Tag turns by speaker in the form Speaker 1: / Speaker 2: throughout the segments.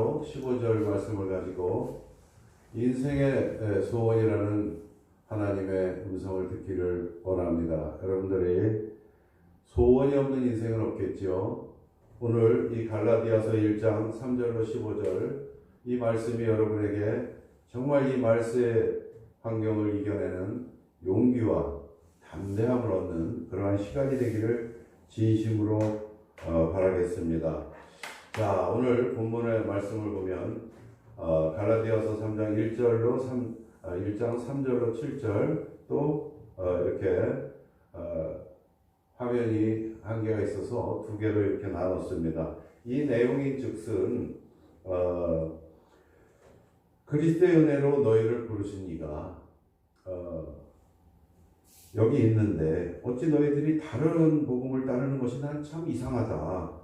Speaker 1: 갈라디아서 15절 말씀을 가지고 인생의 소원이라는 하나님의 음성을 듣기를 원합니다. 여러분들이 소원이 없는 인생은 없겠죠. 오늘 이 갈라디아서 1장 3절로 15절 이 말씀이 여러분에게 정말 이 말세의 환경을 이겨내는 용기와 담대함을 얻는 그러한 시간이 되기를 진심으로 바라겠습니다. 자, 오늘 본문의 말씀을 보면 갈라디아서 3장 1장 3절로 7절 또 이렇게 화면이 한계가 있어서 두 개로 이렇게 나눴습니다. 이 내용인 즉슨 그리스도의 은혜로 너희를 부르신 이가 여기 있는데 어찌 너희들이 다른 복음을 따르는 것이 난 참 이상하다.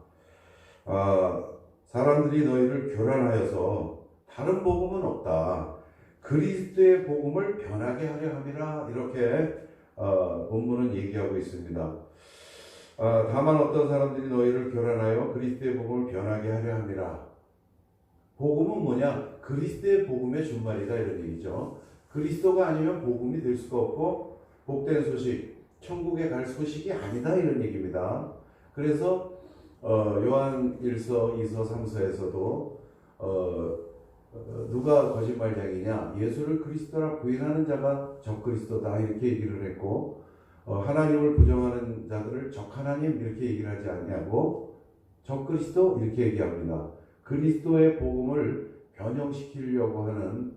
Speaker 1: 사람들이 너희를 교란하여서 다른 복음은 없다. 그리스도의 복음을 변하게 하려 함이라. 이렇게 본문은 얘기하고 있습니다. 다만 어떤 사람들이 너희를 교란하여 그리스도의 복음을 변하게 하려 함이라. 복음은 뭐냐? 그리스도의 복음의 준말이다 이런 얘기죠. 그리스도가 아니면 복음이 될 수가 없고 복된 소식, 천국에 갈 소식이 아니다 이런 얘기입니다. 그래서 요한 1서, 2서, 3서에서도 누가 거짓말쟁이냐? 예수를 그리스도라 부인하는 자가 적그리스도다 이렇게 얘기를 했고 하나님을 부정하는 자들을 적하나님 이렇게 얘기를 하지 않냐고 적그리스도 이렇게 얘기합니다. 그리스도의 복음을 변형시키려고 하는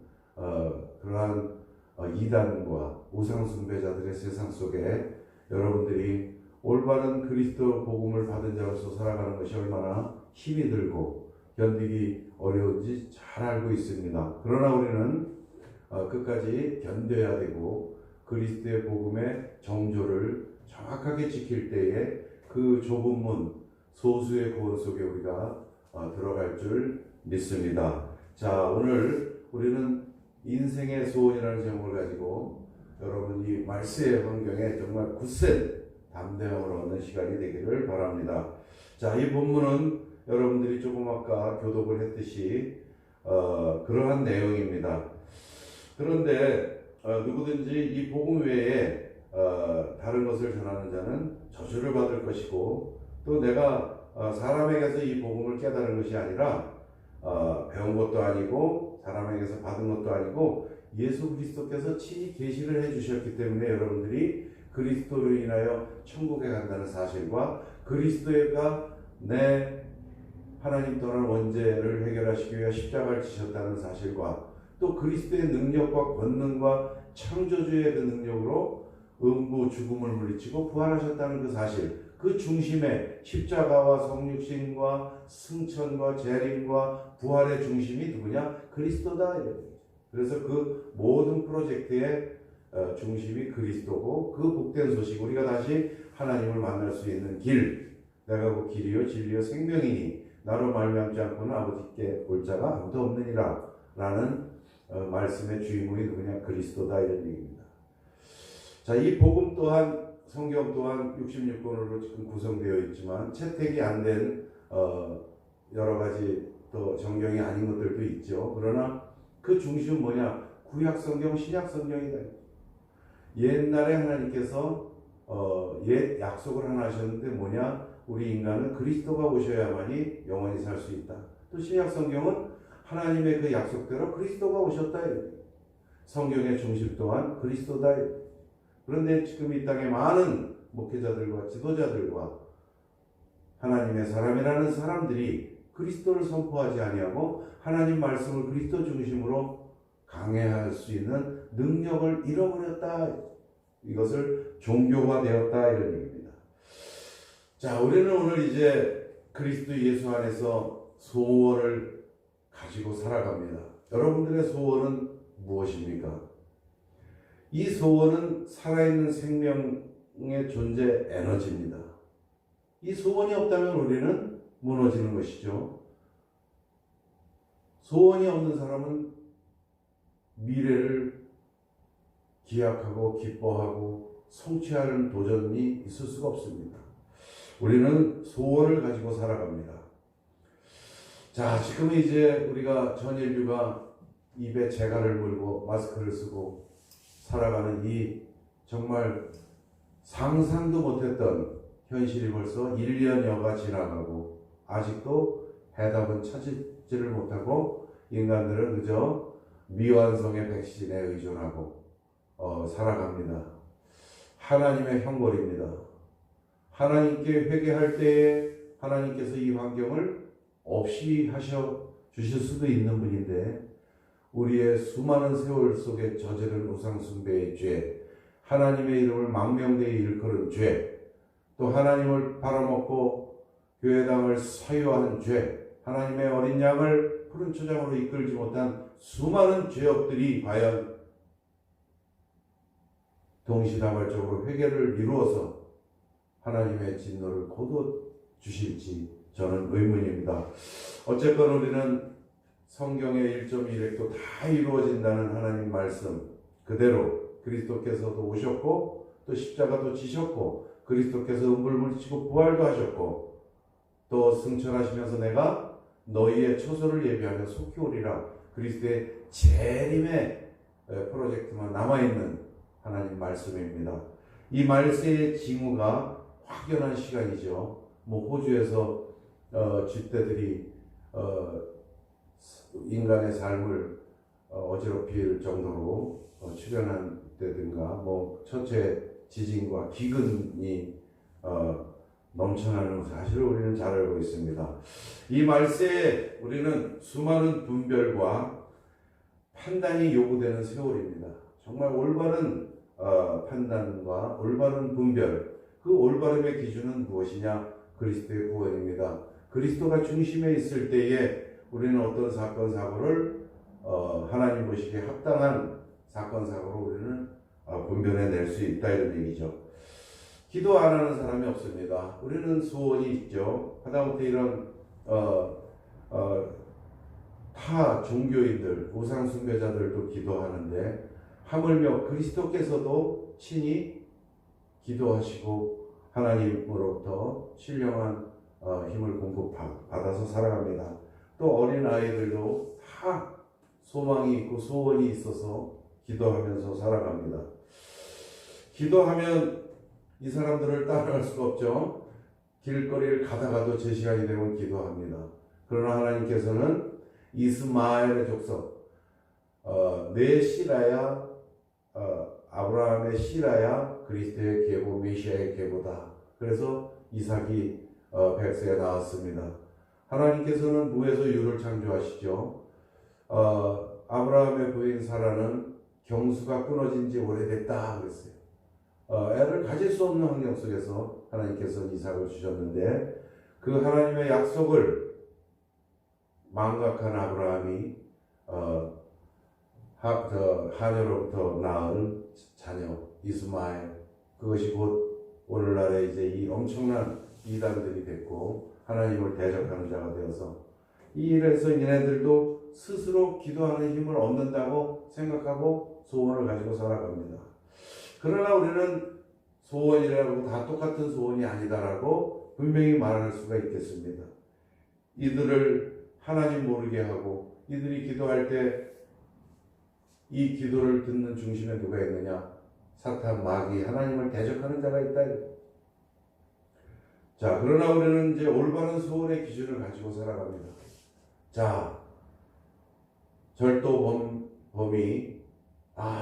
Speaker 1: 그러한 이단과 우상숭배자들의 세상 속에 여러분들이 올바른 그리스도 복음을 받은 자로서 살아가는 것이 얼마나 힘이 들고 견디기 어려운지 잘 알고 있습니다. 그러나 우리는 끝까지 견뎌야 되고 그리스도의 복음의 정조를 정확하게 지킬 때에 그 좁은 문 소수의 구원 속에 우리가 들어갈 줄 믿습니다. 자, 오늘 우리는 인생의 소원이라는 제목을 가지고 여러분 이 말세의 환경에 정말 굳센 담대함을 얻는 시간이 되기를 바랍니다. 자, 이 본문은 여러분들이 조금 아까 교독을 했듯이 그러한 내용입니다. 그런데 누구든지 이 복음 외에 다른 것을 전하는 자는 저주를 받을 것이고 또 내가 사람에게서 이 복음을 깨달은 것이 아니라 배운 것도 아니고 사람에게서 받은 것도 아니고 예수 그리스도께서 친히 계시를 해주셨기 때문에 여러분들이 그리스도로 인하여 천국에 간다는 사실과 그리스도가 내 하나님 떠난 원죄를 해결하시기 위해 십자가를 지셨다는 사실과 또 그리스도의 능력과 권능과 창조주의 그 능력으로 음부 죽음을 물리치고 부활하셨다는 그 사실, 그 중심에 십자가와 성육신과 승천과 재림과 부활의 중심이 누구냐? 그리스도다. 그래서 그 모든 프로젝트의 중심이 그리스도고 그 복된 소식, 우리가 다시 하나님을 만날 수 있는 길, 내가 그 길이요 진리요 생명이니 나로 말미암지 않고는 아버지께 올 자가 아무도 없느니라 라는 말씀의 주인공이 누구냐? 그리스도다 이런 얘기입니다. 자, 이 복음 또한 성경 또한 66권으로 지금 구성되어 있지만 채택이 안 된 여러 가지 또 정경이 아닌 것들도 있죠. 그러나 그 중심은 뭐냐? 구약 성경, 신약 성경이다. 옛날에 하나님께서 옛 약속을 하나 하셨는데 뭐냐? 우리 인간은 그리스도가 오셔야만이 영원히 살 수 있다. 또 신약 성경은 하나님의 그 약속대로 그리스도가 오셨다. 성경의 중심 또한 그리스도다. 그런데 지금 이 땅에 많은 목회자들과 지도자들과 하나님의 사람이라는 사람들이 그리스도를 선포하지 아니하고 하나님 말씀을 그리스도 중심으로 강해할 수 있는 능력을 잃어버렸다. 이것을 종교화되었다 이런 얘기입니다. 자, 우리는 오늘 이제 그리스도 예수 안에서 소원을 가지고 살아갑니다. 여러분들의 소원은 무엇입니까? 이 소원은 살아있는 생명의 존재 에너지입니다. 이 소원이 없다면 우리는 무너지는 것이죠. 소원이 없는 사람은 미래를 기약하고 기뻐하고 성취하는 도전이 있을 수가 없습니다. 우리는 소원을 가지고 살아갑니다. 자, 지금은 이제 우리가 전 인류가 입에 재갈을 물고 마스크를 쓰고 살아가는 이 정말 상상도 못했던 현실이 벌써 1년여가 지나가고 아직도 해답은 찾지를 못하고 인간들은 그저 미완성의 백신에 의존하고 살아갑니다. 하나님의 형벌입니다. 하나님께 회개할 때에 하나님께서 이 환경을 없이 하셔 주실 수도 있는 분인데 우리의 수많은 세월 속에 저지른 우상숭배의 죄, 하나님의 이름을 망명되이 일컬은 죄, 또 하나님을 팔아먹고 교회당을 사유한 죄, 하나님의 어린 양을 푸른 초장으로 이끌지 못한 수많은 죄업들이 과연 동시다발적으로 회개를 이루어서 하나님의 진노를 거둬 주실지 저는 의문입니다. 어쨌건 우리는 성경의 1.1획도 다 이루어진다는 하나님 말씀 그대로 그리스도께서도 오셨고 또 십자가도 지셨고 그리스도께서 음불을 치고 부활도 하셨고 또 승천하시면서 내가 너희의 처소를 예비하며 속히 오리라 그리스도의 재림의 프로젝트만 남아있는 하나님 말씀입니다. 이 말세의 징후가 확연한 시간이죠. 호주에서 쥐떼들이 인간의 삶을 어지럽힐 정도로 출현한 때든가 천체 지진과 기근이 넘쳐나는 사실을 우리는 잘 알고 있습니다. 이 말세에 우리는 수많은 분별과 판단이 요구되는 세월입니다. 정말 올바른 판단과 올바른 분별, 그 올바름의 기준은 무엇이냐? 그리스도의 구원입니다. 그리스도가 중심에 있을 때에 우리는 어떤 사건 사고를 하나님 보시기에 합당한 사건 사고로 우리는 분별해낼 수 있다 이런 얘기죠. 기도 안 하는 사람이 없습니다. 우리는 소원이 있죠. 하다못해 이런 타 종교인들, 우상숭배자들도 기도하는데 하물며 그리스도께서도 친히 기도하시고 하나님으로부터 신령한 힘을 공급받아서 살아갑니다. 또 어린 아이들도 다 소망이 있고 소원이 있어서 기도하면서 살아갑니다. 기도하면 이 사람들을 따라갈 수가 없죠. 길거리를 가다가도 제 시간이 되면 기도합니다. 그러나 하나님께서는 이스마엘의 족속, 내 씨라야 아브라함의 씨라야 그리스도의 계보 메시아의 계보다. 그래서 이삭이 백세에 나왔습니다. 하나님께서는 무에서 유를 창조하시죠. 아브라함의 부인 사라는 경수가 끊어진 지 오래됐다 그랬어요. 애를 가질 수 없는 환경 속에서 하나님께서 이삭을 주셨는데 그 하나님의 약속을 망각한 아브라함이 하녀로부터 낳은 자녀 이스마엘, 그것이 곧 오늘날의 이제 이 엄청난 이단들이 됐고 하나님을 대적하는 자가 되어서 이 일에서 얘네들도 스스로 기도하는 힘을 얻는다고 생각하고 소원을 가지고 살아갑니다. 그러나 우리는 소원이라고 다 똑같은 소원이 아니다라고 분명히 말할 수가 있겠습니다. 이들을 하나님 모르게 하고 이들이 기도할 때 이 기도를 듣는 중심에 누가 있느냐? 사탄, 마귀, 하나님을 대적하는 자가 있다. 자, 그러나 우리는 이제 올바른 소원의 기준을 가지고 살아갑니다. 자, 절도범이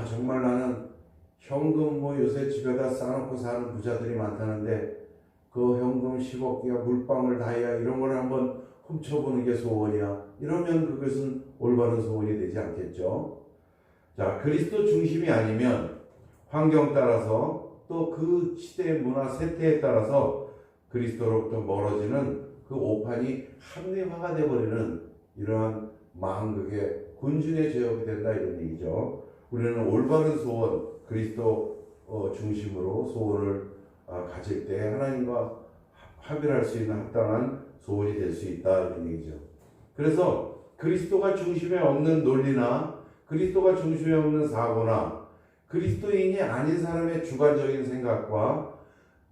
Speaker 1: 정말 나는 현금 요새 집에다 쌓아놓고 사는 부자들이 많다는데 그 현금 10억이야 물방울 다이아 이런 걸 한번 훔쳐보는 게 소원이야. 이러면 그것은 올바른 소원이 되지 않겠죠. 자, 그리스도 중심이 아니면 환경 따라서 또 그 시대의 문화 세태에 따라서 그리스도로부터 멀어지는 그 오판이 합리화가 되어버리는 이러한 망극의 군중의 죄업이 된다 이런 얘기죠. 우리는 올바른 소원, 그리스도 중심으로 소원을 가질 때 하나님과 합일할 수 있는 합당한 소원이 될 수 있다 이런 얘기죠. 그래서 그리스도가 중심에 없는 논리나 그리스도가 중심에 없는 사고나 그리스도인이 아닌 사람의 주관적인 생각과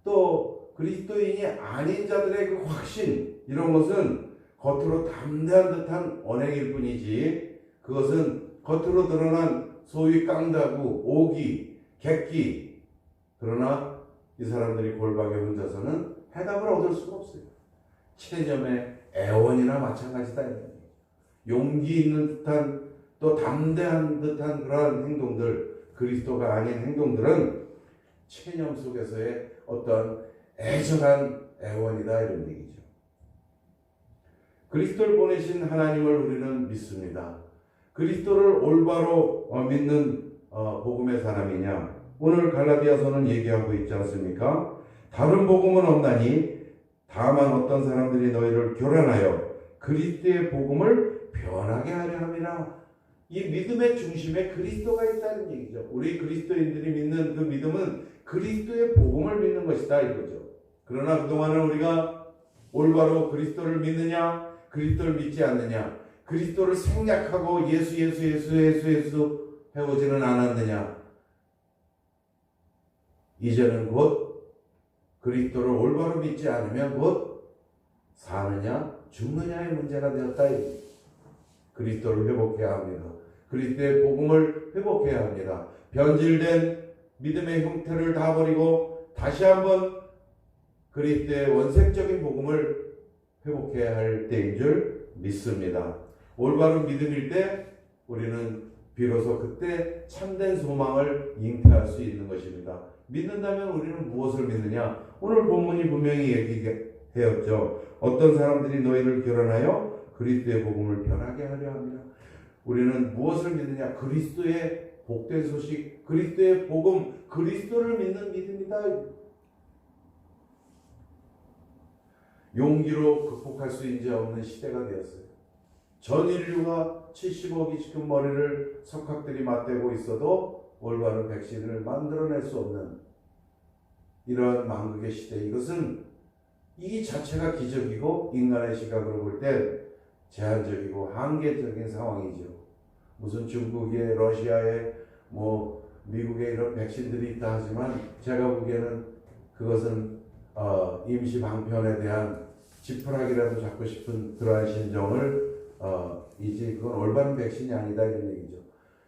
Speaker 1: 또 그리스도인이 아닌 자들의 그 확신 이런 것은 겉으로 담대한 듯한 언행일 뿐이지 그것은 겉으로 드러난 소위 깡다구, 오기, 객기. 그러나 이 사람들이 골방에 혼자서는 해답을 얻을 수가 없어요. 체념의 애원이나 마찬가지다. 용기 있는 듯한 또 담대한 듯한 그러한 행동들, 그리스도가 아닌 행동들은 체념 속에서의 어떤 애절한 애원이다 이런 얘기죠. 그리스도를 보내신 하나님을 우리는 믿습니다. 그리스도를 올바로 믿는 복음의 사람이냐? 오늘 갈라디아서는 얘기하고 있지 않습니까? 다른 복음은 없나니 다만 어떤 사람들이 너희를 교란하여 그리스도의 복음을 변하게 하려 함이라. 이 믿음의 중심에 그리스도가 있다는 얘기죠. 우리 그리스도인들이 믿는 그 믿음은 그리스도의 복음을 믿는 것이다 이거죠. 그러나 그동안은 우리가 올바로 그리스도를 믿느냐, 그리스도를 믿지 않느냐, 그리스도를 생략하고 예수 해오지는 않았느냐. 이제는 곧 그리스도를 올바로 믿지 않으면 곧 사느냐 죽느냐의 문제가 되었다. 그리스도를 회복해야 합니다. 그리스도의 복음을 회복해야 합니다. 변질된 믿음의 형태를 다 버리고 다시 한번 그리스도의 원색적인 복음을 회복해야 할 때인 줄 믿습니다. 올바른 믿음일 때 우리는 비로소 그때 참된 소망을 잉태할 수 있는 것입니다. 믿는다면 우리는 무엇을 믿느냐? 오늘 본문이 분명히 얘기했죠. 어떤 사람들이 너희를 교란하여 그리스도의 복음을 변하게 하려 합니다. 우리는 무엇을 믿느냐? 그리스도의 복된 소식, 그리스도의 복음, 그리스도를 믿는 믿음이다. 용기로 극복할 수 이제 없는 시대가 되었어요. 전 인류가 70억이 지금 머리를 석학들이 맞대고 있어도 올바른 백신을 만들어낼 수 없는 이러한 망극의 시대. 이것은 이 자체가 기적이고 인간의 시각으로 볼 때 제한적이고 한계적인 상황이죠. 무슨 중국에, 러시아에, 미국에 이런 백신들이 있다 하지만 제가 보기에는 그것은 임시 방편에 대한 지푸라기라도 잡고 싶은 그러한 심정을 이제 그건 올바른 백신이 아니다 이런 얘기죠.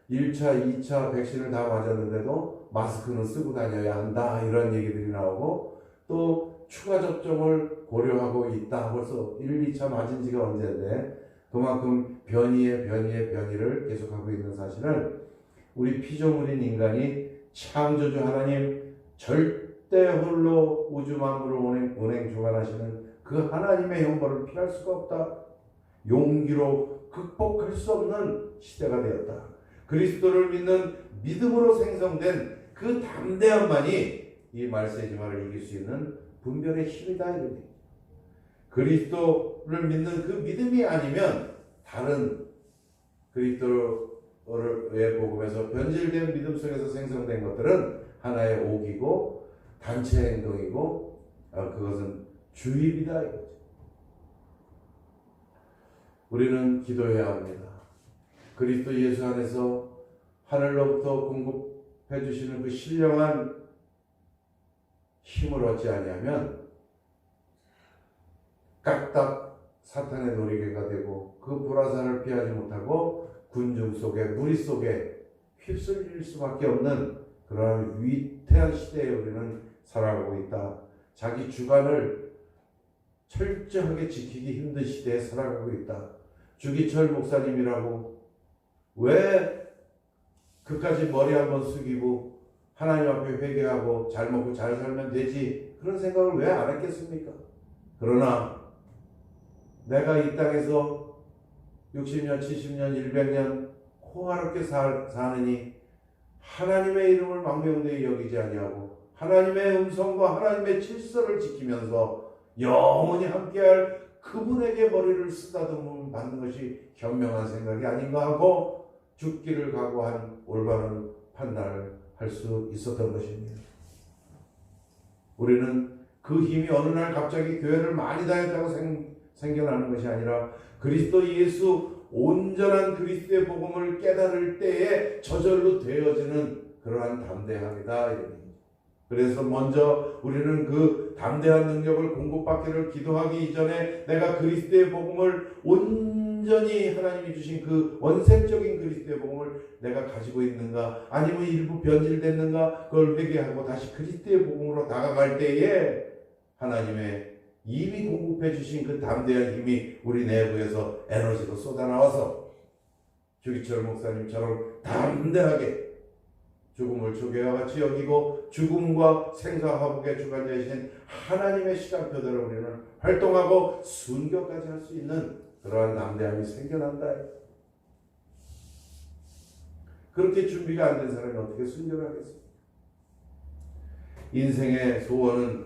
Speaker 1: 1차, 2차 백신을 다 맞았는데도 마스크는 쓰고 다녀야 한다 이런 얘기들이 나오고 또 추가 접종을 고려하고 있다. 벌써 1, 2차 맞은 지가 언제인데 그만큼 변이를 계속하고 있는 사실을 우리 피조물인 인간이 창조주 하나님 절대 홀로 우주 만물을 운행 주관하시는 그 하나님의 형벌을 피할 수가 없다. 용기로 극복할 수 없는 시대가 되었다. 그리스도를 믿는 믿음으로 생성된 그 담대함만이 이 말세지마를 이길 수 있는 분별의 힘이다. 그리스도를 믿는 그 믿음이 아니면 다른 그리스도의 복음에서 변질된 믿음 속에서 생성된 것들은 하나의 오기고 단체 행동이고 그것은 주입이다. 우리는 기도해야 합니다. 그리스도 예수 안에서 하늘로부터 공급해 주시는 그 신령한 힘을 얻지 아니하면 까딱 사탄의 놀이개가 되고 그 불화살을 피하지 못하고 군중 속에 무리 속에 휩쓸릴 수밖에 없는 그러한 위태한 시대에 우리는 살아가고 있다. 자기 주관을 철저하게 지키기 힘든 시대에 살아가고 있다. 주기철 목사님이라고 왜 그까지 머리 한번 숙이고 하나님 앞에 회개하고 잘 먹고 잘 살면 되지 그런 생각을 왜 안 했겠습니까? 그러나 내가 이 땅에서 60년, 70년, 100년 호화롭게 사느니 하나님의 이름을 망명되이 여기지 아니하고 하나님의 음성과 하나님의 질서를 지키면서 영원히 함께할 그분에게 머리를 쓰다듬음 받는 것이 현명한 생각이 아닌가 하고 죽기를 각오한 올바른 판단을 할 수 있었던 것입니다. 우리는 그 힘이 어느 날 갑자기 교회를 많이 다녔다고 생겨나는 것이 아니라 그리스도 예수 온전한 그리스도의 복음을 깨달을 때에 저절로 되어지는 그러한 담대함이다. 그래서 먼저 우리는 그 담대한 능력을 공급받기를 기도하기 이전에 내가 그리스도의 복음을 온전히 하나님이 주신 그 원색적인 그리스도의 복음을 내가 가지고 있는가, 아니면 일부 변질됐는가, 그걸 회개하고 다시 그리스도의 복음으로 다가갈 때에 하나님의 이미 공급해 주신 그 담대한 힘이 우리 내부에서 에너지로 쏟아나와서 주기철 목사님처럼 담대하게 죽음을 조개와 같이 여기고 죽음과 생사화복의 주관자이신 하나님의 시간표대로 우리는 활동하고 순교까지 할 수 있는 그러한 담대함이 생겨난다. 그렇게 준비가 안 된 사람이 어떻게 순교를 하겠습니까? 인생의 소원은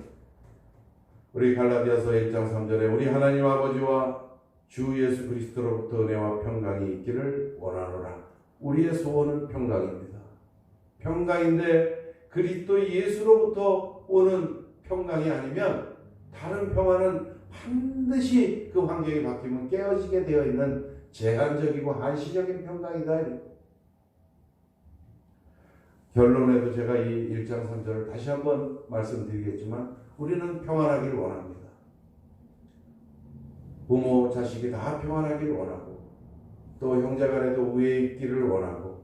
Speaker 1: 우리 갈라디아서 1장 3절에 우리 하나님 아버지와 주 예수 그리스도로부터 은혜와 평강이 있기를 원하노라. 우리의 소원은 평강입니다. 평강인데 그리스도 예수로부터 오는 평강이 아니면 다른 평화는 반드시 그 환경이 바뀌면 깨어지게 되어 있는 제한적이고 한시적인 평강이다. 결론에도 제가 이 1장 3절을 다시 한번 말씀드리겠지만 우리는 평안하기를 원합니다. 부모, 자식이 다 평안하기를 원하고 또 형제간에도 우애 있기를 원하고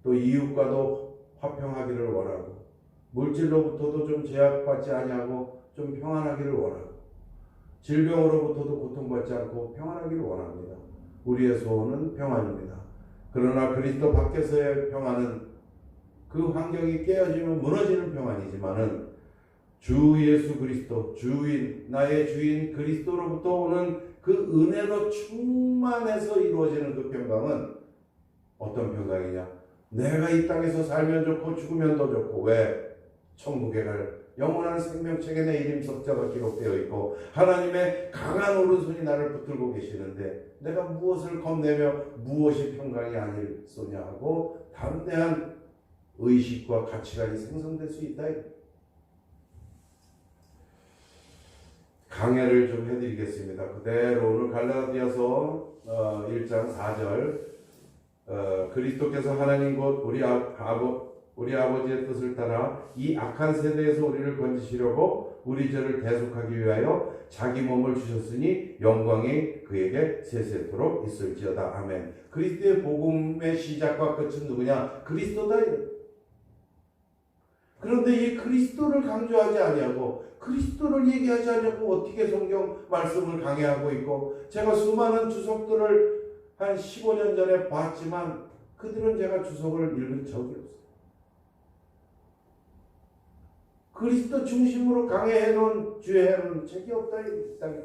Speaker 1: 또 이웃과도 화평하기를 원하고 물질로부터도 좀 제약받지 아니하고 좀 평안하기를 원하고 질병으로부터도 고통받지 않고 평안하기를 원합니다. 우리의 소원은 평안입니다. 그러나 그리스도 밖에서의 평안은 그 환경이 깨어지면 무너지는 평안이지만은 주 예수 그리스도 주인 나의 주인 그리스도로부터 오는 그 은혜로 충만해서 이루어지는 그 평강은 어떤 평강이냐? 내가 이 땅에서 살면 좋고 죽으면 더 좋고 왜? 천국에 갈 영원한 생명책에 내 이름 석자가 기록되어 있고 하나님의 강한 오른손이 나를 붙들고 계시는데 내가 무엇을 겁내며 무엇이 평강이 아닐소냐 하고 담대한 의식과 가치관이 생성될 수 있다. 강해를 좀 해드리겠습니다. 그대로 오늘 갈라디아서 1장 4절 그리스도께서 하나님 곧 우리 아버지의 뜻을 따라 이 악한 세대에서 우리를 건지시려고 우리 죄를 대속하기 위하여 자기 몸을 주셨으니 영광이 그에게 세세토록 있을지어다. 아멘. 그리스도의 복음의 시작과 끝은 누구냐? 그리스도다. 그런데 이 그리스도를 강조하지 아니하고 그리스도를 얘기하지 않냐고 어떻게 성경 말씀을 강해하고 있고 제가 수많은 주석들을 한 15년 전에 봤지만 그들은 제가 주석을 읽은 적이 없어요. 그리스도 중심으로 강해해놓은 주해놓은 책이 없다 이 땅에.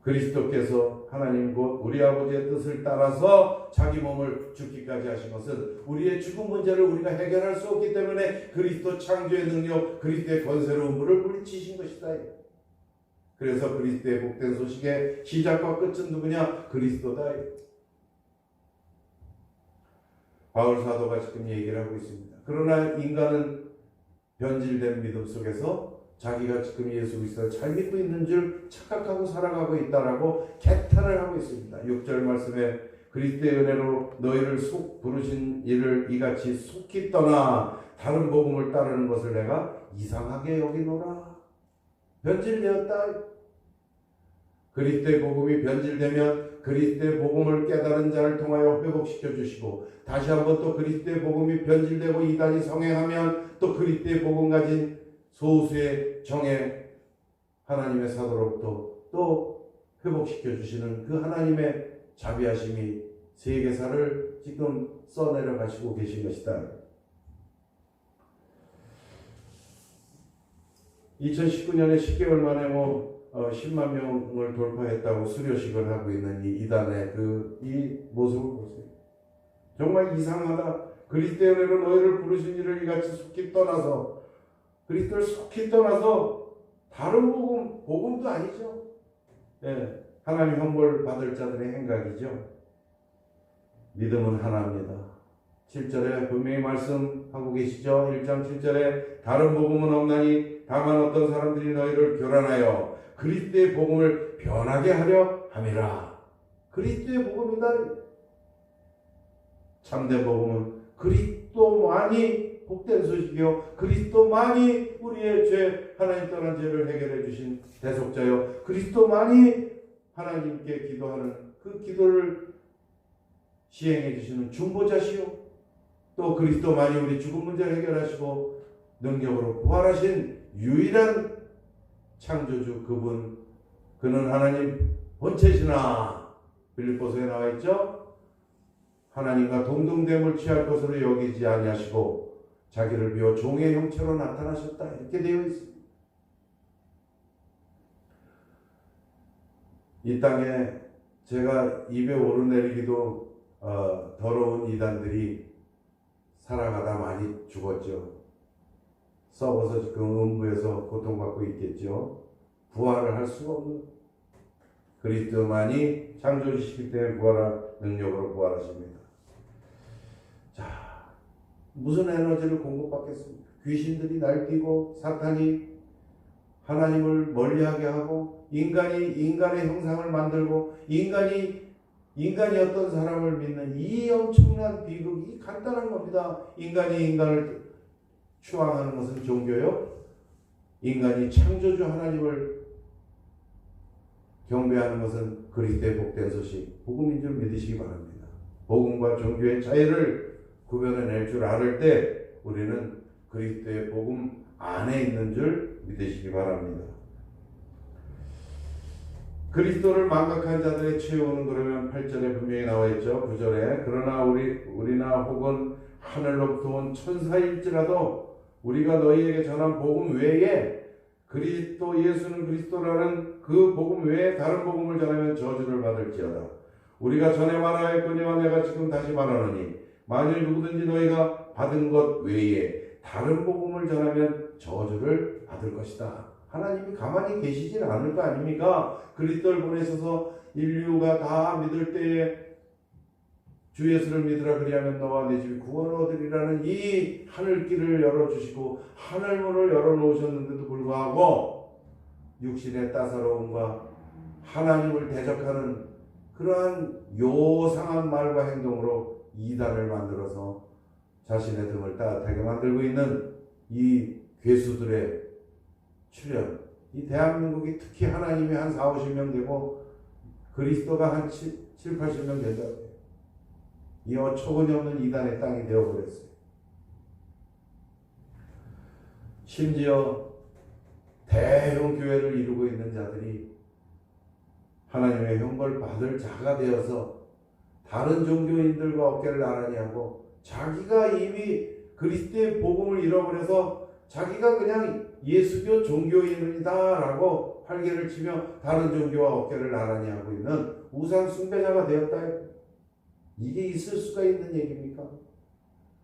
Speaker 1: 그리스도께서 하나님 곧 우리 아버지의 뜻을 따라서 자기 몸을 죽기까지 하신 것은 우리의 죽음 문제를 우리가 해결할 수 없기 때문에 그리스도 창조의 능력, 그리스도의 권세로운 불을 물리치신 것이다. 그래서 그리스도의 복된 소식의 시작과 끝은 누구냐? 그리스도다. 바울 사도가 지금 얘기를 하고 있습니다. 그러나 인간은 변질된 믿음 속에서 자기가 지금 예수 그리스도를 잘 믿고 있는 줄 착각하고 살아가고 있다라고 개탄을 하고 있습니다. 6절 말씀에 그리스도의 은혜로 너희를 속 부르신 이를 이같이 속히 떠나 다른 복음을 따르는 것을 내가 이상하게 여기노라. 변질되었다. 그리스도의 복음이 변질되면 그리스도의 복음을 깨달은 자를 통하여 회복시켜 주시고 다시 한번 또 그리스도의 복음이 변질되고 이단이 성행하면 또 그리스도의 복음 가진 소수의 정예 하나님의 사도로부터 또 회복시켜 주시는 그 하나님의 자비하심이 세계사를 지금 써내려 가시고 계신 것이다. 2019년에 10개월 만에 10만 명을 돌파했다고 수료식을 하고 있는 이 이단의 이 모습을 보세요. 정말 이상하다. 그리스도의 은혜로 너희를 부르신 이를 이같이 속히 떠나서 그리스도를 속히 떠나서 다른 복음도 아니죠. 예, 하나님 형벌 받을 자들의 행각이죠. 믿음은 하나입니다. 7절에 분명히 말씀하고 계시죠. 1장 7절에 다른 복음은 없나니 다만 어떤 사람들이 너희를 교란하여 그리스도의 복음을 변하게 하려 함이라. 그리스도의 복음이다. 참된 복음은 그리스도만이 복된 소식이요, 그리스도만이 우리의 죄, 하나님 떠난 죄를 해결해 주신 대속자요, 그리스도만이 하나님께 기도하는 그 기도를 시행해 주시는 중보자시요, 또 그리스도만이 우리 죽음 문제를 해결하시고 능력으로 부활하신 유일한 창조주 그는 하나님 본체시나 빌립보서에 나와 있죠. 하나님과 동등됨을 취할 것으로 여기지 아니하시고 자기를 비워 종의 형체로 나타나셨다, 이렇게 되어 있습니다. 이 땅에 제가 입에 오르내리기도 더러운 이단들이 살아가다 많이 죽었죠. 썩어서 지금 음부에서 고통받고 있겠죠. 부활을 할 수가 없는, 그리스도만이 창조주시기 때문에 능력으로 부활하십니다. 자, 무슨 에너지를 공급받겠습니까? 귀신들이 날뛰고 사탄이 하나님을 멀리하게 하고 인간이 인간의 형상을 만들고 인간이 어떤 사람을 믿는 이 엄청난 비극이 간단한 겁니다. 인간이 인간을 추앙하는 것은 종교요, 인간이 창조주 하나님을 경배하는 것은 그리스도의 복된 소식, 복음인 줄 믿으시기 바랍니다. 복음과 종교의 차이를 구별해낼 줄 알을 때 우리는 그리스도의 복음 안에 있는 줄 믿으시기 바랍니다. 그리스도를 망각한 자들의 최후는 그러면 8절에 분명히 나와 있죠. 9절에 그러나 우리나 혹은 하늘로부터 온 천사일지라도 우리가 너희에게 전한 복음 외에 그리스도 예수는 그리스도라는 그 복음 외에 다른 복음을 전하면 저주를 받을지어다. 우리가 전에 말하였거니와 내가 지금 다시 말하노니 만일 누구든지 너희가 받은 것 외에 다른 복음을 전하면 저주를 받을 것이다. 하나님이 가만히 계시진 않을 거 아닙니까? 그리스도를 보내셔서 인류가 다 믿을 때에 주 예수를 믿으라 그리하면 너와 네 집이 구원을 얻으리라는 이 하늘길을 열어주시고 하늘문을 열어놓으셨는데도 불구하고 육신의 따사로움과 하나님을 대적하는 그러한 요상한 말과 행동으로 이단을 만들어서 자신의 등을 따뜻하게 만들고 있는 이 괴수들의 출현, 이 대한민국이 특히 하나님이 한 4, 50명 되고 그리스도가 한 7, 80명 된다고. 이 어처구니 없는 이단의 땅이 되어버렸어요. 심지어 대형 교회를 이루고 있는 자들이 하나님의 형벌 받을 자가 되어서 다른 종교인들과 어깨를 나란히 하고 자기가 이미 그리스도의 복음을 잃어버려서 자기가 그냥 예수교 종교인이다 라고 활개를 치며 다른 종교와 어깨를 나란히 하고 있는 우상 숭배자가 되었다. 이게 있을 수가 있는 얘기입니까?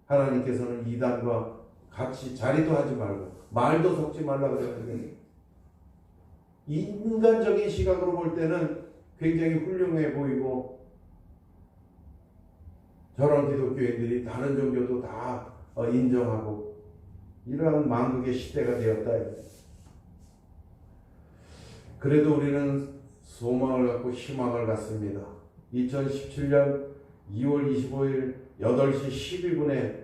Speaker 1: 하나님께서는 이단과 같이 자리도 하지 말고 말도 섞지 말라고 그랬는데 인간적인 시각으로 볼 때는 굉장히 훌륭해 보이고 저런 기독교인들이 다른 종교도 다 인정하고 이러한 망극의 시대가 되었다. 그래도 우리는 소망을 갖고 희망을 갖습니다. 2017년 2월 25일 8시 12분에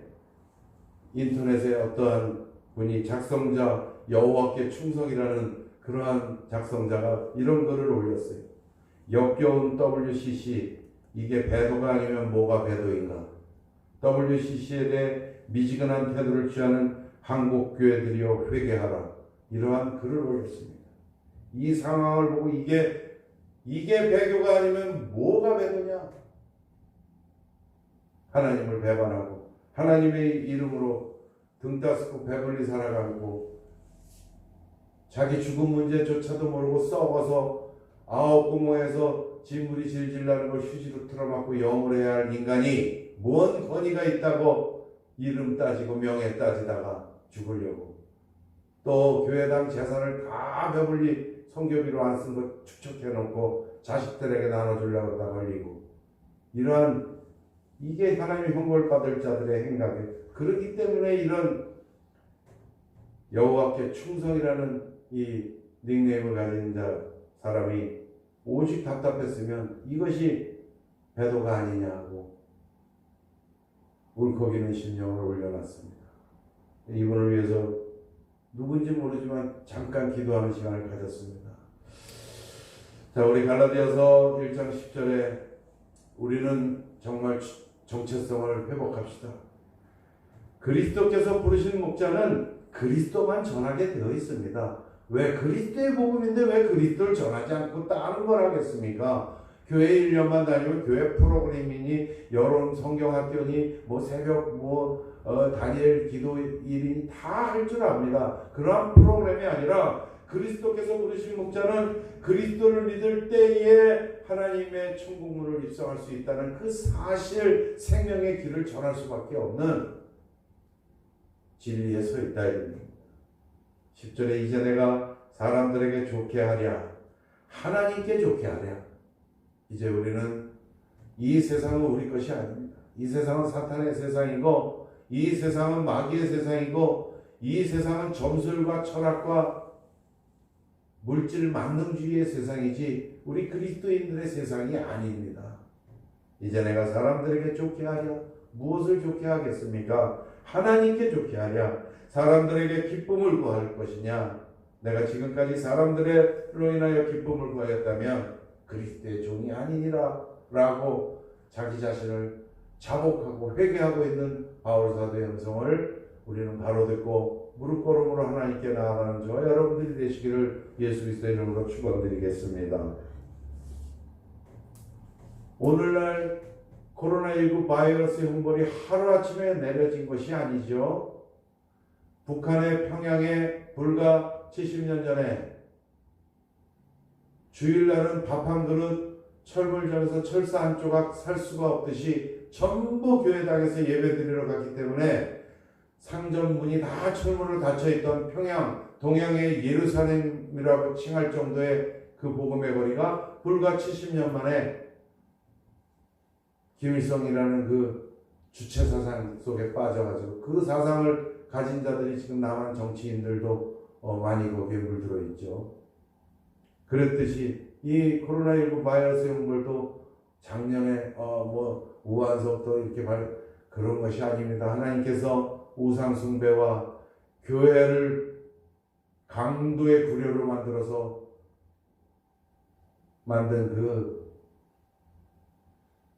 Speaker 1: 인터넷에 어떠한 분이 작성자 여호와께 충성이라는 그러한 작성자가 이런 글을 올렸어요. 역겨운 WCC, 이게 배도가 아니면 뭐가 배도인가? WCC에 대해 미지근한 태도를 취하는 한국 교회들이여 회개하라. 이러한 글을 올렸습니다. 이 상황을 보고 이게 배교가 아니면 뭐가 배도냐? 하나님을 배반하고 하나님의 이름으로 등 따스고 배불리 살아가고 자기 죽음 문제조차도 모르고 썩어서 아홉구멍에서 진물이 질질 나는 걸 휴지로 틀어막고 영을 해야 할 인간이 뭔 권위가 있다고 이름 따지고 명예 따지다가 죽으려고, 또 교회당 재산을 다 배불리 성교비로 안 쓴 거 축적해놓고 자식들에게 나눠주려고 다 걸리고, 이러한 이게 하나님의 형벌 받을 자들의 행각이에요. 그렇기 때문에 이런 여호와께 충성이라는 이 닉네임을 가진 사람이 오직 답답했으면 이것이 배도가 아니냐고 울컥이는 심령을 올려놨습니다. 이분을 위해서 누군지 모르지만 잠깐 기도하는 시간을 가졌습니다. 자, 우리 갈라디아서 1장 10절에 우리는 정말 정체성을 회복합시다. 그리스도께서 부르신 목자는 그리스도만 전하게 되어 있습니다. 왜 그리스도의 복음인데 왜 그리스도를 전하지 않고 다른 걸 하겠습니까? 교회 1년만 다니면 교회 프로그램이니 여론 성경학교니 새벽 다니엘 기도 일이니 다 할 줄 압니다. 그러한 프로그램이 아니라 그리스도께서 부르신 목자는 그리스도를 믿을 때에 하나님의 천국문을 입성할 수 있다는 그 사실, 생명의 길을 전할 수밖에 없는 진리에 서 있다 이겁니다. 10절에 이제 내가 사람들에게 좋게 하랴, 하나님께 좋게 하랴. 이제 우리는 이 세상은 우리 것이 아닙니다. 이 세상은 사탄의 세상이고, 이 세상은 마귀의 세상이고, 이 세상은 점술과 철학과 물질 만능주의의 세상이지 우리 그리스도인들의 세상이 아닙니다. 이제 내가 사람들에게 좋게 하랴. 무엇을 좋게 하겠습니까? 하나님께 좋게 하랴. 사람들에게 기쁨을 구할 것이냐? 내가 지금까지 사람들로 인하여 기쁨을 구하였다면 그리스도의 종이 아니니라 라고 자기 자신을 자복하고 회개하고 있는 바울 사도의 음성을 우리는 바로 듣고 무릎걸음으로 하나님께 나아가는 저와 여러분들이 되시기를 예수 그리스도의 이름으로 축원드리겠습니다. 오늘날 코로나19 바이러스 형벌이 하루아침에 내려진 것이 아니죠. 북한의 평양에 불과 70년 전에 주일날은 밥 한 그릇, 철물점에서 철사 한 조각 살 수가 없듯이 전부 교회당에서 예배드리러 갔기 때문에 상점 문이 다 철문으로 닫혀있던 평양, 동양의 예루살렘이라고 칭할 정도의 그 복음의 거리가 불과 70년 만에 김일성이라는 그 주체 사상 속에 빠져가지고 그 사상을 가진 자들이 지금 남한 정치인들도 많이 거기에 물들어 있죠. 그랬듯이 이 코로나19 바이러스 형벌도 작년에 우한서부터 이렇게 그런 것이 아닙니다. 하나님께서 우상 숭배와 교회를 강도의 구려로 만들어서 만든 그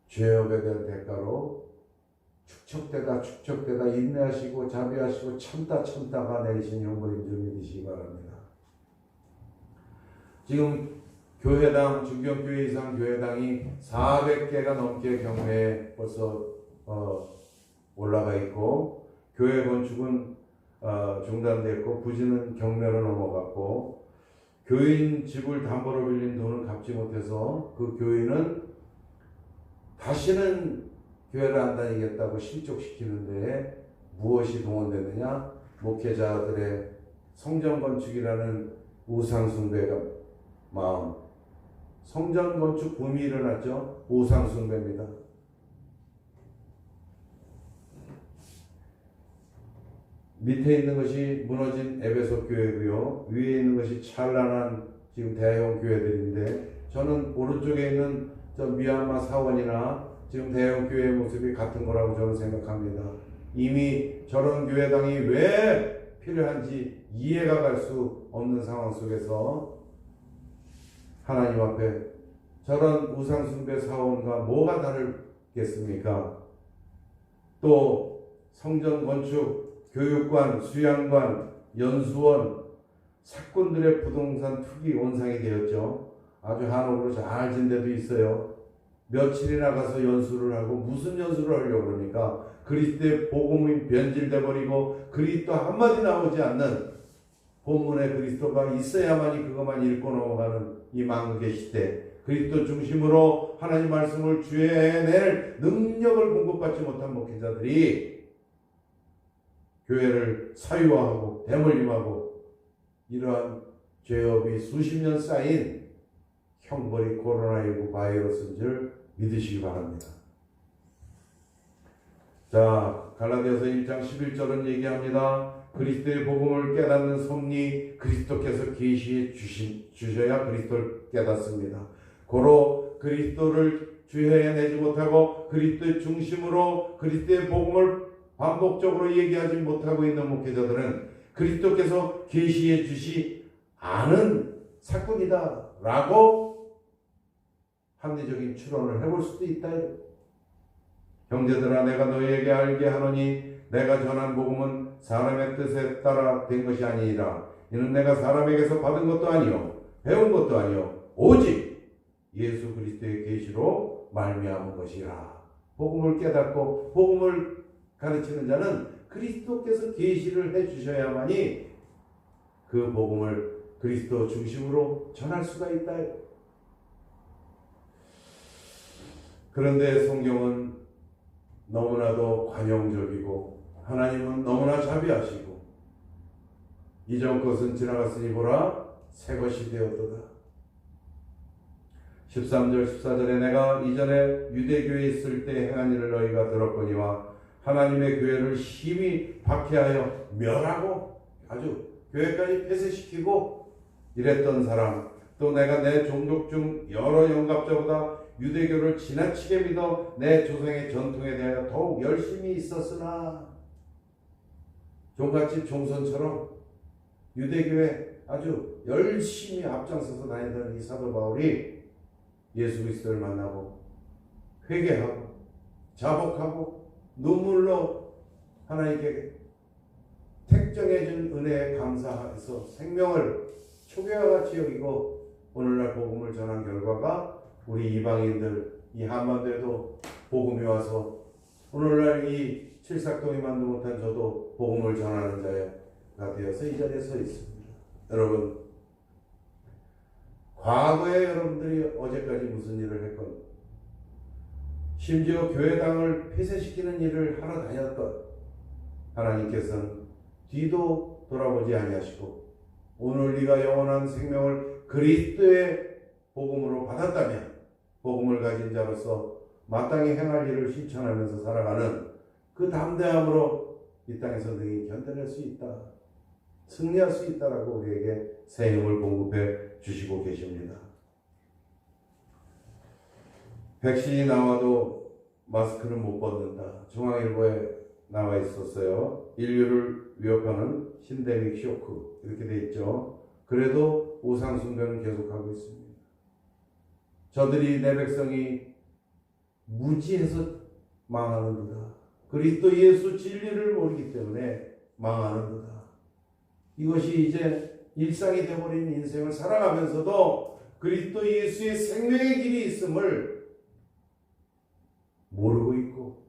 Speaker 1: 죄업에 대한 대가로 축적되다 인내하시고 자비하시고 참다가 내리신 형벌인 줄 믿으시기 바랍니다. 지금 교회당, 중견교회 이상 교회당이 400개가 넘게 경매에 벌써 올라가 있고, 교회 건축은 중단됐고 부지는 경매로 넘어갔고, 교인 집을 담보로 빌린 돈을 갚지 못해서 그 교인은 다시는 교회를 안 다니겠다고 실족시키는데 무엇이 동원되느냐? 목회자들의 성전 건축이라는 우상 숭배가 마음, 성전 건축 붐이 일어났죠. 우상 숭배입니다. 밑에 있는 것이 무너진 에베소 교회고요. 위에 있는 것이 찬란한 지금 대형 교회들인데, 저는 오른쪽에 있는 저 미얀마 사원이나 지금 대형 교회의 모습이 같은 거라고 저는 생각합니다. 이미 저런 교회당이 왜 필요한지 이해가 갈 수 없는 상황 속에서 하나님 앞에 저런 우상숭배 사원과 뭐가 다르겠습니까? 또 성전 건축, 교육관, 수양관, 연수원, 사꾼들의 부동산 투기 원상이 되었죠. 아주 한옥으로 잘 진 데도 있어요. 며칠이나 가서 연수를 하고 무슨 연수를 하려고 그러니까 그리스도의 복음이 변질돼 버리고 그리스도 한마디 나오지 않는 본문에 그리스도가 있어야만이 그것만 읽고 넘어가는 이 망극의 시대, 그리스도 중심으로 하나님 말씀을 주해낼 능력을 공급받지 못한 목회자들이 교회를 사유화하고 대물림하고 이러한 죄업이 수십 년 쌓인 형벌이 코로나19 바이러스인 줄 믿으시기 바랍니다. 자, 갈라디아서 1장 11절은 얘기합니다. 그리스도의 복음을 깨닫는 섭리, 그리스도께서 계시해 주셔야 그리스도를 깨닫습니다. 고로 그리스도를 주회에 내지 못하고 그리스도의 중심으로 그리스도의 복음을 반복적으로 얘기하지 못하고 있는 목회자들은 그리스도께서 계시해 주시 않은 사건이다 라고 합리적인 추론을 해볼 수도 있다. 형제들아, 내가 너희에게 알게 하노니 내가 전한 복음은 사람의 뜻에 따라 된 것이 아니니라. 이는 내가 사람에게서 받은 것도 아니요 배운 것도 아니요 오직 예수 그리스도의 계시로 말미암은 것이라. 복음을 깨닫고 복음을 가르치는 자는 그리스도께서 계시를 해주셔야만이 그 복음을 그리스도 중심으로 전할 수가 있다. 그런데 성경은 너무나도 관용적이고 하나님은 너무나 자비하시고 이전 것은 지나갔으니 보라 새 것이 되었도다. 13절 14절에 내가 이전에 유대교에 있을 때 행한 일을 너희가 들었거니와 하나님의 교회를 심히 박해하여 멸하고 아주 교회까지 폐쇄시키고 이랬던 사람, 또 내가 내 종족 중 여러 영갑자보다 유대교를 지나치게 믿어 내 조상의 전통에 대하여 더욱 열심히 있었으나, 종갓집 종선처럼 유대교에 아주 열심히 앞장서서 다니던 이 사도 바울이 예수 그리스도를 만나고 회개하고 자복하고 눈물로 하나님께 택정해 준 은혜에 감사해서 생명을 초계와 같이 여기고 오늘날 복음을 전한 결과가 우리 이방인들 이 한반도에도 복음이 와서 오늘날 이 칠삭동이 만도 못한 저도 복음을 전하는 자가 되어서 이 자리에 서 있습니다. 여러분, 과거에 여러분들이 어제까지 무슨 일을 했건, 심지어 교회당을 폐쇄시키는 일을 하러 다녔건, 하나님께서는 뒤도 돌아보지 아니하시고 오늘 네가 영원한 생명을 그리스도의 복음으로 받았다면 복음을 가진 자로서 마땅히 행할 일을 실천하면서 살아가는 그 담대함으로 이 땅에서 능히 견뎌낼 수 있다, 승리할 수 있다라고 우리에게 새 힘을 공급해 주시고 계십니다. 백신이 나와도 마스크를 못 벗는다. 중앙일보에 나와 있었어요. 인류를 위협하는 신데믹 쇼크 이렇게 돼 있죠. 그래도 우상숭배는 계속하고 있습니다. 저들이 내 백성이 무지해서 망하는도다. 그리스도 예수 진리를 모르기 때문에 망하는도다. 이것이 이제 일상이 되어버린 인생을 살아가면서도 그리스도 예수의 생명의 길이 있음을 모르고 있고,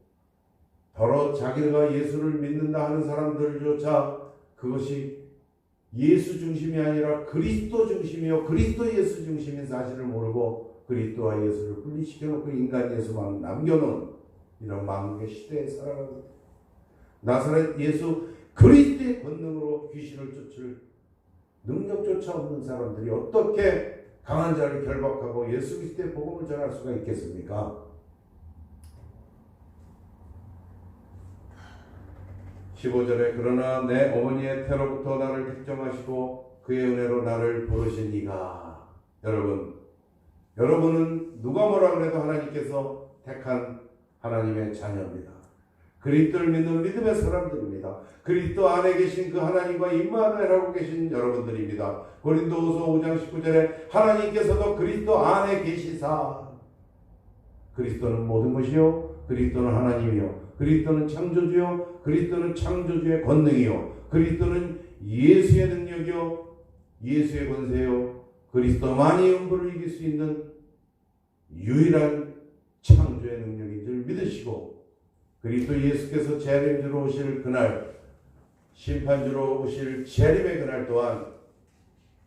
Speaker 1: 더러 자기가 예수를 믿는다 하는 사람들조차 그것이 예수 중심이 아니라 그리스도 중심이요 그리스도 예수 중심인 사실을 모르고 그리스도와 예수를 분리시켜놓고 인간 예수만 남겨놓은 이런 망국의 시대에 살아가고 있다. 나사렛 예수 그리스도의 권능으로 귀신을 쫓을 능력조차 없는 사람들이 어떻게 강한 자를 결박하고 예수 그리스도의 복음을 전할 수가 있겠습니까? 15절에 그러나 내 어머니의 태로부터 나를 택정하시고 그의 은혜로 나를 부르신 이가, 여러분은 누가 뭐라 그래도 하나님께서 택한 하나님의 자녀입니다. 그리스도를 믿는 믿음의 사람들입니다. 그리스도 안에 계신 그 하나님과 임마누엘하고 계신 여러분들입니다. 고린도후서 5장 19절에 하나님께서도 그리스도 안에 계시사, 그리스도는 모든 것이요 그리스도는 하나님이요 그리스도는 창조주요 그리스도는 창조주의 권능이요 그리스도는 예수의 능력이요 예수의 권세요 그리스도만이 음부를 이길 수 있는 유일한 창조의 능력인 줄 믿으시고, 그리스도 예수께서 재림주로 오실 그날, 심판주로 오실 재림의 그날 또한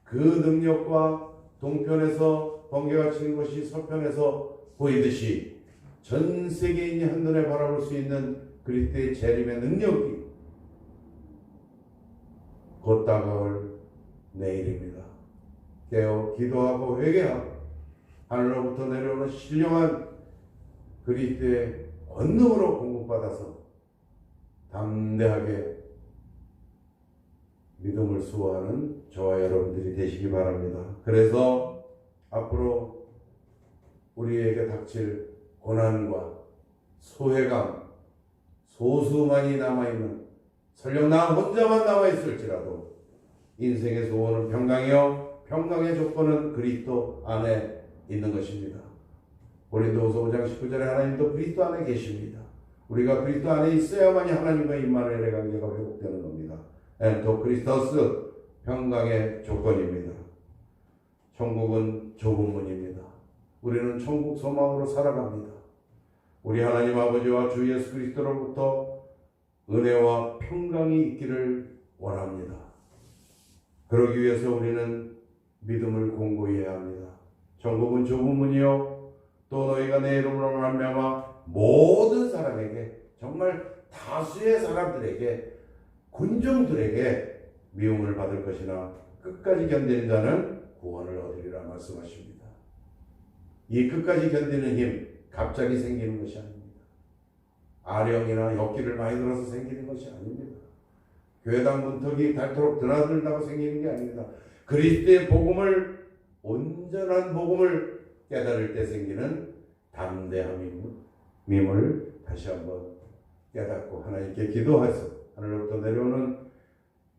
Speaker 1: 그 능력과 동편에서 번개가 치는 것이 서편에서 보이듯이 전 세계인이 한눈에 바라볼 수 있는 그리스도의 재림의 능력이 곧 다가올 내일입니다. 깨어 기도하고 회개하고 하늘로부터 내려오는 신령한 그리스도의 권능으로 공급받아서 담대하게 믿음을 수호하는 저와 여러분들이 되시기 바랍니다. 그래서 앞으로 우리에게 닥칠 고난과 소외감, 소수만이 남아있는, 설령 나 혼자만 남아있을지라도 인생의 소원은 평강이요 평강의 조건은 그리스도 안에 있는 것입니다. 고린도후서 5장 19절에 하나님도 그리스도 안에 계십니다. 우리가 그리스도 안에 있어야만이 하나님과 임마누엘의 관계가 회복되는 겁니다. 엔토 크리스토스, 평강의 조건입니다. 천국은 좁은 문입니다. 우리는 천국 소망으로 살아갑니다. 우리 하나님 아버지와 주 예수 그리스도로부터 은혜와 평강이 있기를 원합니다. 그러기 위해서 우리는 믿음을 공고히 해야 합니다. 천국은 좁은 문이요 또 너희가 내 이름으로 말미암아 모든 사람에게, 정말 다수의 사람들에게, 군중들에게 미움을 받을 것이나 끝까지 견디는 자는 구원을 얻으리라 말씀하십니다. 이 끝까지 견디는 힘 갑자기 생기는 것이 아닙니다. 아령이나 역기를 많이 들어서 생기는 것이 아닙니다. 교회당 문턱이 닳도록 드나들다고 생기는 게 아닙니다. 그리스도의 복음을, 온전한 복음을 깨달을 때 생기는 담대함임을 다시 한번 깨닫고 하나님께 기도해서 하늘로부터 내려오는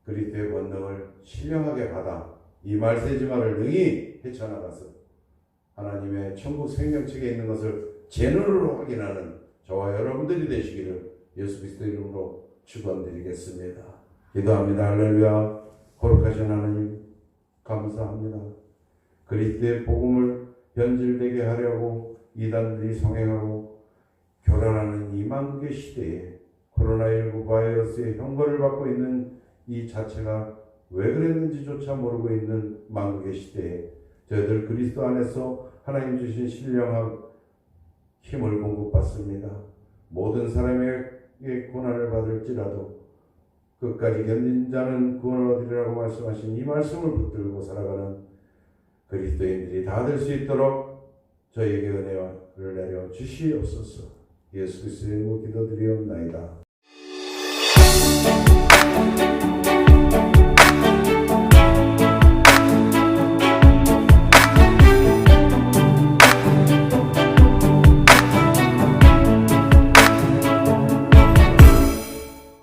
Speaker 1: 그리스도의 권능을 신령하게 받아 이 말세지마를 능히 헤쳐나가서 하나님의 천국 생명책에 있는 것을 제 눈으로 확인하는 저와 여러분들이 되시기를 예수 그리스도 이름으로 축원드리겠습니다. 기도합니다. 할렐루야. 거룩하신 하나님 감사합니다. 그리스도의 복음을 변질되게 하려고 이단들이 성행하고 교란하는 이 만국의 시대에 코로나19 바이러스의 형벌을 받고 있는 이 자체가 왜 그랬는지조차 모르고 있는 만국의 시대에 저희들 그리스도 안에서 하나님 주신 신령한 힘을 공급받습니다. 모든 사람에게 고난을 받을지라도 끝까지 견딘 자는 구원을 얻으리라고 말씀하신 이 말씀을 붙들고 살아가는 그리스도인들이 다 될 수 있도록 저희에게 은혜를 내려 주시옵소서. 예수 그리스도의 이름으로 기도드리옵나이다.